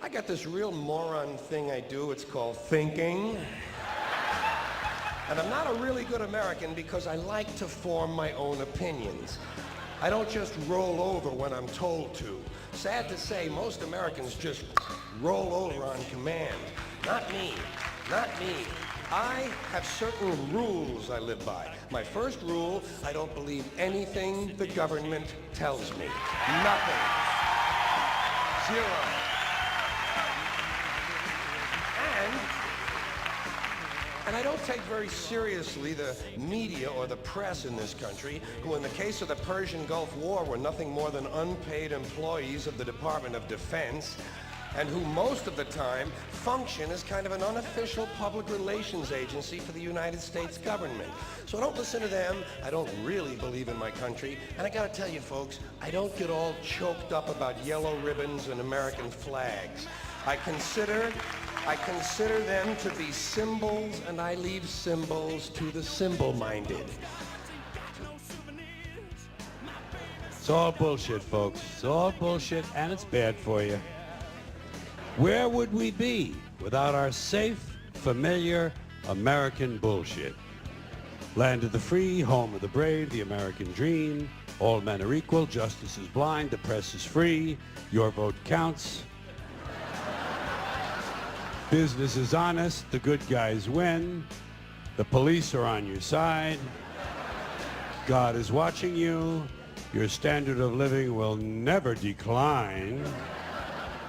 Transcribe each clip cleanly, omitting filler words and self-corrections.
I got this real moron thing I do. It's called thinking. And I'm not a really good American because I like to form my own opinions. I don't just roll over when I'm told to. Sad to say, most Americans just roll over on command. Not me. Not me. I have certain rules I live by. My first rule, I don't believe anything the government tells me. Nothing. Zero. And I don't take very seriously the media or the press in this country, who in the case of the Persian Gulf War were nothing more than unpaid employees of the Department of Defense, and who most of the time function as kind of an unofficial public relations agency for the United States government. So don't listen to them. I don't really believe in my country. And I gotta tell you folks, I don't get all choked up about yellow ribbons and American flags. I consider them to be symbols, and I leave symbols to the symbol-minded. It's all bullshit, folks. It's all bullshit, and it's bad for you. Where would we be without our safe, familiar American bullshit? Land of the free, home of the brave, the American dream. All men are equal, justice is blind, the press is free, your vote counts. Business is honest, the good guys win, the police are on your side, God is watching you, your standard of living will never decline,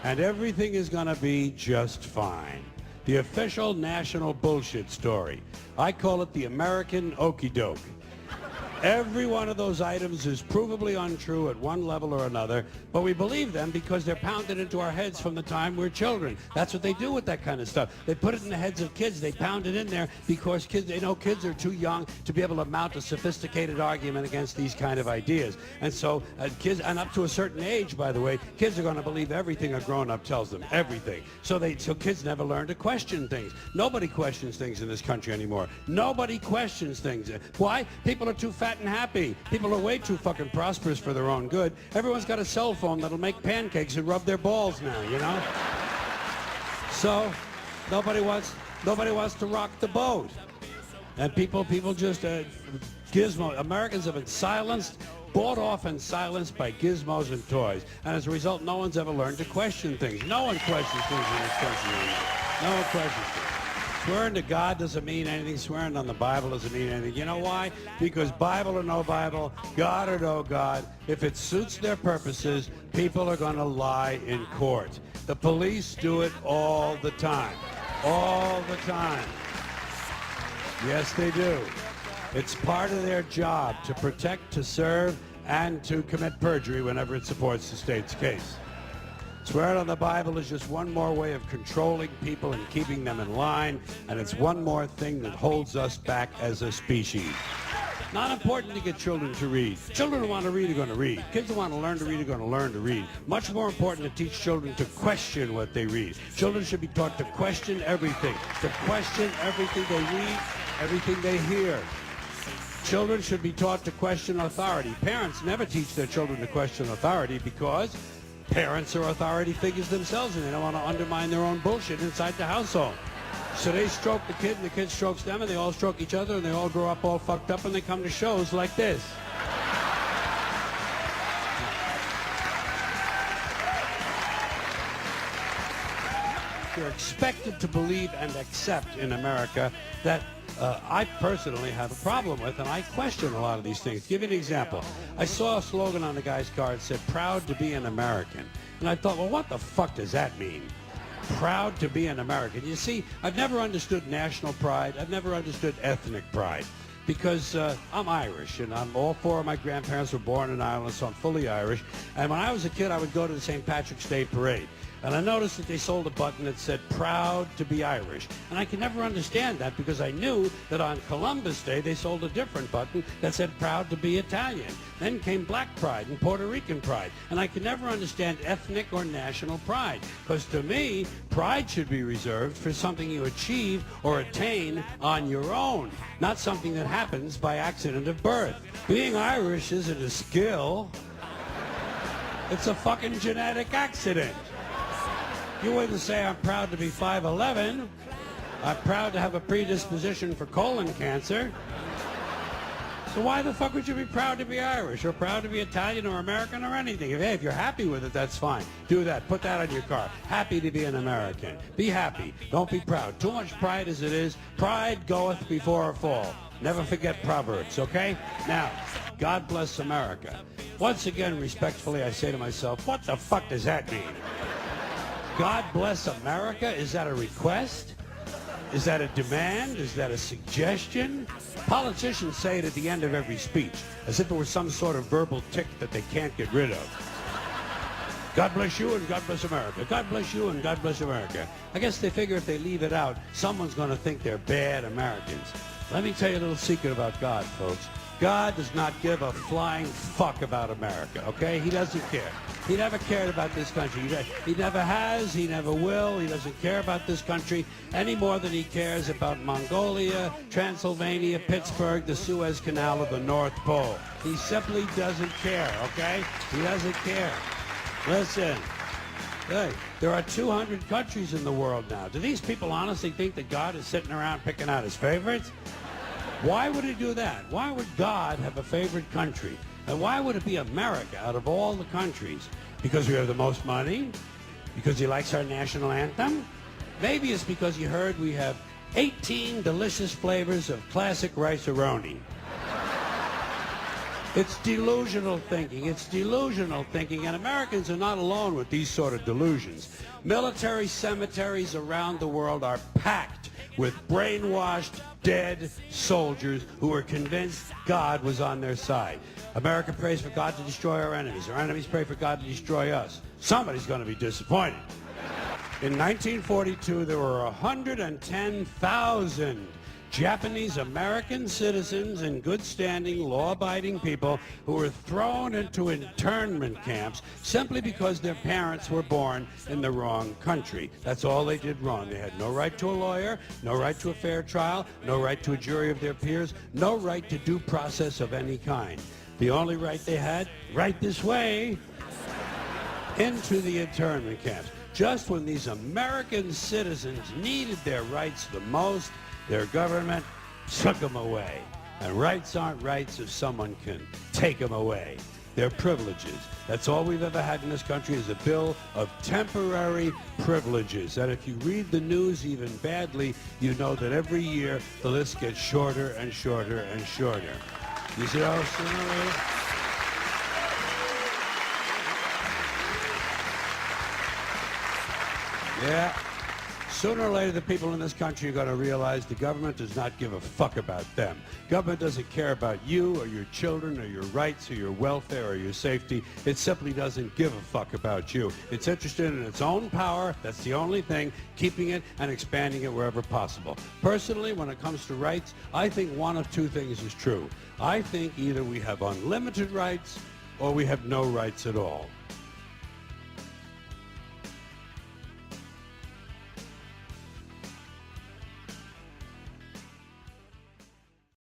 and everything is gonna be just fine. The official national bullshit story. I call it the American okey doke. Every one of those items is provably untrue at one level or another, but we believe them because they're pounded into our heads from the time we're children. That's what they do with that kind of stuff. They put it in the heads of kids. They pound it in there because they know kids are too young to be able to mount a sophisticated argument against these kind of ideas. And so kids, and up to a certain age, by the way, kids are going to believe everything a grown-up tells them, everything. So kids never learn to question things. Nobody questions things in this country anymore. Nobody questions things. Why? People are too fat and happy. People are way too fucking prosperous for their own good. Everyone's got a cell phone that'll make pancakes and rub their balls now, you know? So nobody wants to rock the boat. And people just gizmo. Americans have been silenced, bought off and silenced by gizmos and toys. And as a result, no one's ever learned to question things. No one questions things in this country anymore. No one questions things. Swearing to God doesn't mean anything. Swearing on the Bible doesn't mean anything. You know why? Because Bible or no Bible, God or no God, if it suits their purposes, people are going to lie in court. The police do it all the time. All the time. Yes, they do. It's part of their job to protect, to serve, and to commit perjury whenever it supports the state's case. Swearing on the Bible is just one more way of controlling people and keeping them in line, and it's one more thing that holds us back as a species. Not important to get children to read. Children who want to read are going to read. Kids who want to learn to read are going to learn to read. Much more important to teach children to question what they read. Children should be taught to question everything, to question everything they read, everything they hear. Children should be taught to question authority. Parents never teach their children to question authority because parents are authority figures themselves, and they don't want to undermine their own bullshit inside the household. So they stroke the kid, and the kid strokes them, and they all stroke each other, and they all grow up all fucked up, and they come to shows like this. You're expected to believe and accept in America that I personally have a problem with, and I question a lot of these things. Give you an example. I saw a slogan on the guy's car that said, "Proud to be an American." And I thought, well, what the fuck does that mean? Proud to be an American. You see, I've never understood national pride. I've never understood ethnic pride. Because I'm Irish, and all four of my grandparents were born in Ireland, so I'm fully Irish. And when I was a kid, I would go to the St. Patrick's Day Parade. And I noticed that they sold a button that said, "Proud to be Irish." And I could never understand that because I knew that on Columbus Day, they sold a different button that said, "Proud to be Italian." Then came Black Pride and Puerto Rican Pride. And I could never understand ethnic or national pride. Because to me, pride should be reserved for something you achieve or attain on your own, not something that happens by accident of birth. Being Irish isn't a skill. It's a fucking genetic accident. You wouldn't say I'm proud to be 5'11". I'm proud to have a predisposition for colon cancer. So why the fuck would you be proud to be Irish or proud to be Italian or American or anything? If you're happy with it, that's fine. Do that. Put that on your car. Happy to be an American. Be happy. Don't be proud. Too much pride as it is. Pride goeth before a fall. Never forget Proverbs, okay? Now, God bless America. Once again, respectfully, I say to myself, what the fuck does that mean? God bless America? Is that a request? Is that a demand? Is that a suggestion? Politicians say it at the end of every speech, as if it were some sort of verbal tic that they can't get rid of. God bless you and God bless America. God bless you and God bless America. I guess they figure if they leave it out, someone's going to think they're bad Americans. Let me tell you a little secret about God, folks. God does not give a flying fuck about America, okay? He doesn't care. He never cared about this country. He never has. He never will. He doesn't care about this country any more than he cares about Mongolia, Transylvania, Pittsburgh, the Suez Canal, or the North Pole. He simply doesn't care, okay? He doesn't care. Listen. Hey, there are 200 countries in the world now. Do these people honestly think that God is sitting around picking out his favorites? Why would he do that? Why would God have a favorite country? And why would it be America out of all the countries? Because we have the most money? Because he likes our national anthem? Maybe it's because he heard we have 18 delicious flavors of classic rice-a-roni. It's delusional thinking. It's delusional thinking, and Americans are not alone with these sort of delusions. Military cemeteries around the world are packed with brainwashed, dead soldiers who were convinced God was on their side. America prays for God to destroy our enemies. Our enemies pray for God to destroy us. Somebody's going to be disappointed. In 1942, there were 110,000 Japanese American citizens and good standing, law-abiding people who were thrown into internment camps simply because their parents were born in the wrong country. That's all they did wrong. They had no right to a lawyer, no right to a fair trial, no right to a jury of their peers, no right to due process of any kind. The only right they had, right this way, into the internment camps. Just when these American citizens needed their rights the most, their government took them away. And rights aren't rights if someone can take them away. They're privileges. That's all we've ever had in this country is a bill of temporary privileges. And if you read the news even badly, you know that every year the list gets shorter and shorter and shorter. You see how sooner or later? Yeah. Sooner or later, the people in this country are going to realize the government does not give a fuck about them. Government doesn't care about you or your children or your rights or your welfare or your safety. It simply doesn't give a fuck about you. It's interested in its own power. That's the only thing, keeping it and expanding it wherever possible. Personally, when it comes to rights, I think one of two things is true. I think either we have unlimited rights or we have no rights at all.